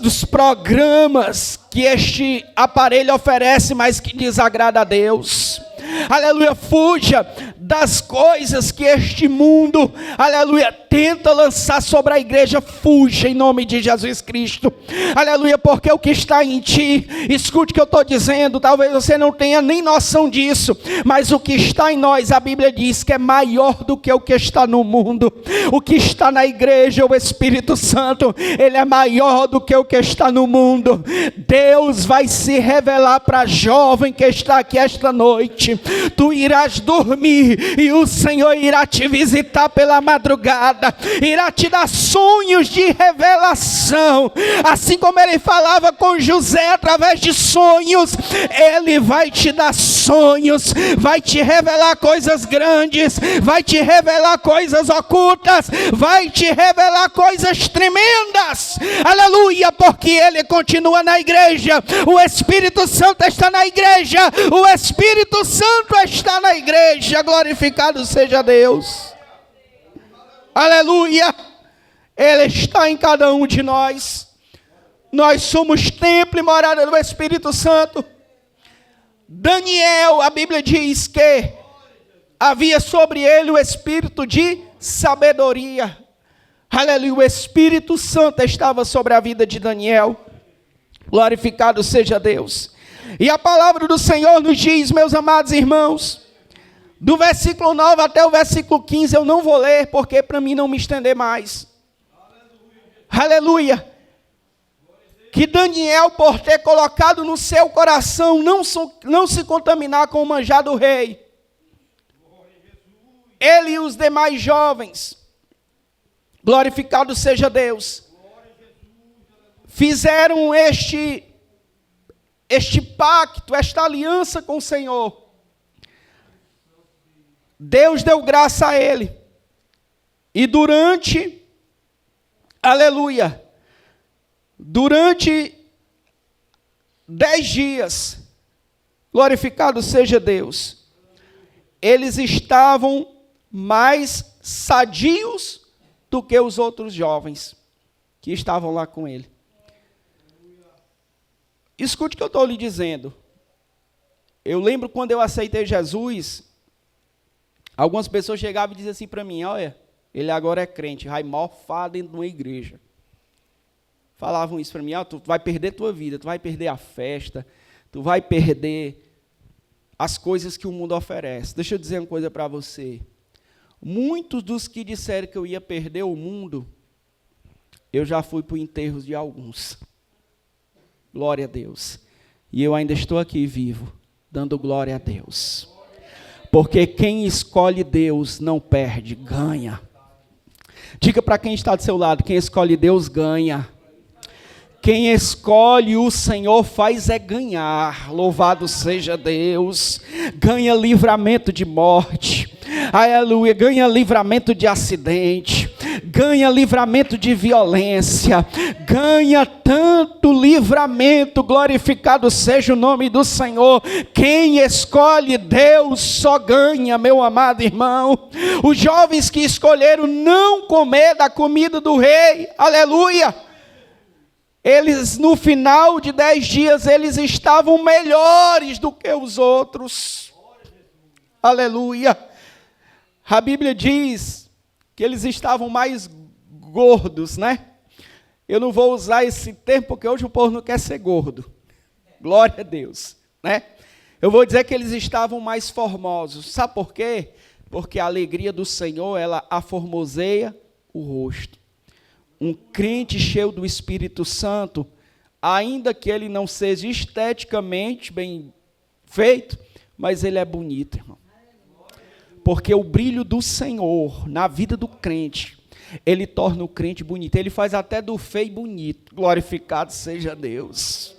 [SPEAKER 1] dos programas que este aparelho oferece, mas que desagrada a Deus. Aleluia, fuja das coisas que este mundo, aleluia, tenta lançar sobre a igreja. Fuja em nome de Jesus Cristo. Aleluia, porque o que está em ti, escute o que eu estou dizendo, talvez você não tenha nem noção disso, mas o que está em nós, a Bíblia diz que é maior do que o que está no mundo. O que está na igreja, o Espírito Santo, ele é maior do que o que está no mundo. Deus vai se revelar para a jovem que está aqui esta noite. Tu irás dormir e o Senhor irá te visitar pela madrugada, irá te dar sonhos de revelação, assim como ele falava com José através de sonhos. Ele vai te dar sonhos, vai te revelar coisas grandes, vai te revelar coisas ocultas, vai te revelar coisas tremendas. Aleluia, porque ele continua na igreja. O Espírito Santo está na igreja. O Espírito Santo está na igreja. Glorificado seja Deus. Aleluia. Ele está em cada um de nós. Nós somos templo e morada do Espírito Santo. Daniel, a Bíblia diz que havia sobre ele o espírito de sabedoria. Aleluia, o Espírito Santo estava sobre a vida de Daniel. Glorificado seja Deus. E a palavra do Senhor nos diz, meus amados irmãos, do versículo 9 até o versículo 15, eu não vou ler, porque para mim não me estender mais. Aleluia. Que Daniel, por ter colocado no seu coração não se contaminar com o manjar do rei, ele e os demais jovens, glorificado seja Deus, fizeram este pacto, esta aliança com o Senhor. Deus deu graça a ele. E durante 10 dias, glorificado seja Deus, eles estavam mais sadios do que os outros jovens que estavam lá com ele. Escute o que eu estou lhe dizendo. Eu lembro quando eu aceitei Jesus, algumas pessoas chegavam e diziam assim para mim, olha, ele agora é crente, vai mofar dentro de uma igreja. Falavam isso para mim, tu vai perder tua vida, tu vai perder a festa, tu vai perder as coisas que o mundo oferece. Deixa eu dizer uma coisa para você. Muitos dos que disseram que eu ia perder o mundo, eu já fui para o enterro de alguns. Glória a Deus. E eu ainda estou aqui vivo, dando glória a Deus. Porque quem escolhe Deus não perde, ganha. Diga para quem está do seu lado, quem escolhe Deus ganha. Quem escolhe o Senhor faz é ganhar. Louvado seja Deus. Ganha livramento de morte. Aleluia. Ganha livramento de acidente. Ganha livramento de violência. Ganha tanto livramento. Glorificado seja o nome do Senhor. Quem escolhe Deus só ganha, meu amado irmão. Os jovens que escolheram não comer da comida do rei. Aleluia. Eles, no final de 10 dias, eles estavam melhores do que os outros. Aleluia. A Bíblia diz que eles estavam mais gordos, né? Eu não vou usar esse termo, porque hoje o povo não quer ser gordo. Glória a Deus, né? Eu vou dizer que eles estavam mais formosos. Sabe por quê? Porque a alegria do Senhor, ela aformoseia o rosto. Um crente cheio do Espírito Santo, ainda que ele não seja esteticamente bem feito, mas ele é bonito, irmão. Porque o brilho do Senhor na vida do crente, ele torna o crente bonito. Ele faz até do feio bonito. Glorificado seja Deus.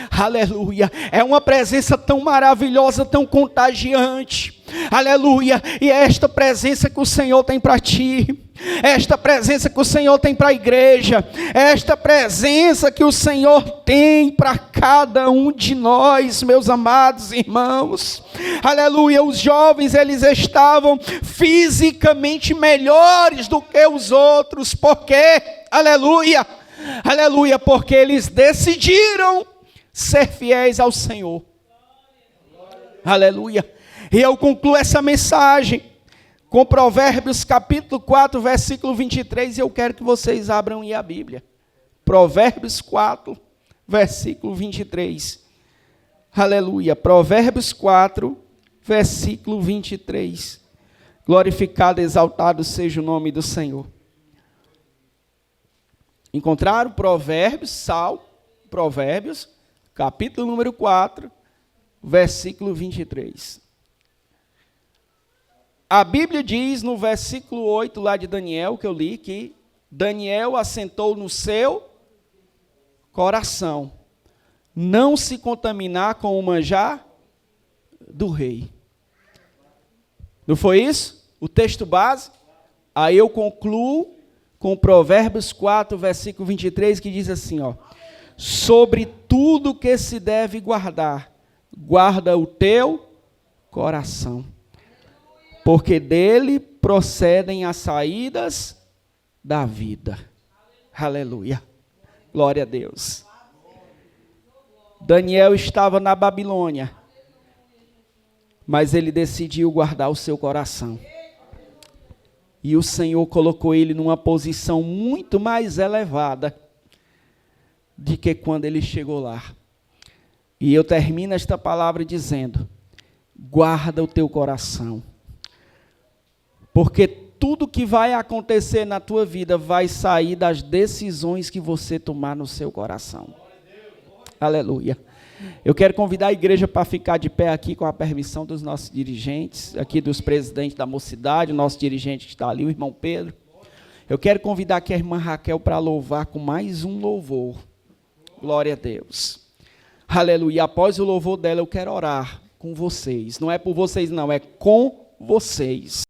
[SPEAKER 1] Aleluia. É uma presença tão maravilhosa, tão contagiante. Aleluia. E é esta presença que o Senhor tem para ti. Esta presença que o Senhor tem para a igreja, esta presença que o Senhor tem para cada um de nós, meus amados irmãos. Aleluia, os jovens, eles estavam fisicamente melhores do que os outros, porque, aleluia, aleluia, porque eles decidiram ser fiéis ao Senhor. Aleluia. E eu concluo essa mensagem com Provérbios capítulo 4, versículo 23, e eu quero que vocês abram aí a Bíblia. Provérbios 4, versículo 23. Aleluia. Provérbios 4, versículo 23. Glorificado, exaltado seja o nome do Senhor. Encontraram Provérbios, Provérbios, capítulo número 4, versículo 23. A Bíblia diz no versículo 8 lá de Daniel, que eu li, que Daniel assentou no seu coração não se contaminar com o manjar do rei. Não foi isso? O texto base? Aí eu concluo com Provérbios 4, versículo 23, que diz assim, ó: sobre tudo que se deve guardar, guarda o teu coração, porque dele procedem as saídas da vida. Aleluia. Glória a Deus. Daniel estava na Babilônia, mas ele decidiu guardar o seu coração. E o Senhor colocou ele numa posição muito mais elevada de que quando ele chegou lá. E eu termino esta palavra dizendo: guarda o teu coração. Porque tudo que vai acontecer na tua vida vai sair das decisões que você tomar no seu coração. Aleluia. Eu quero convidar a igreja para ficar de pé aqui com a permissão dos nossos dirigentes, aqui dos presidentes da mocidade, o nosso dirigente que está ali, o irmão Pedro. Eu quero convidar aqui a irmã Raquel para louvar com mais um louvor. Glória a Deus. Aleluia. Após o louvor dela, eu quero orar com vocês. Não é por vocês, não, é com vocês.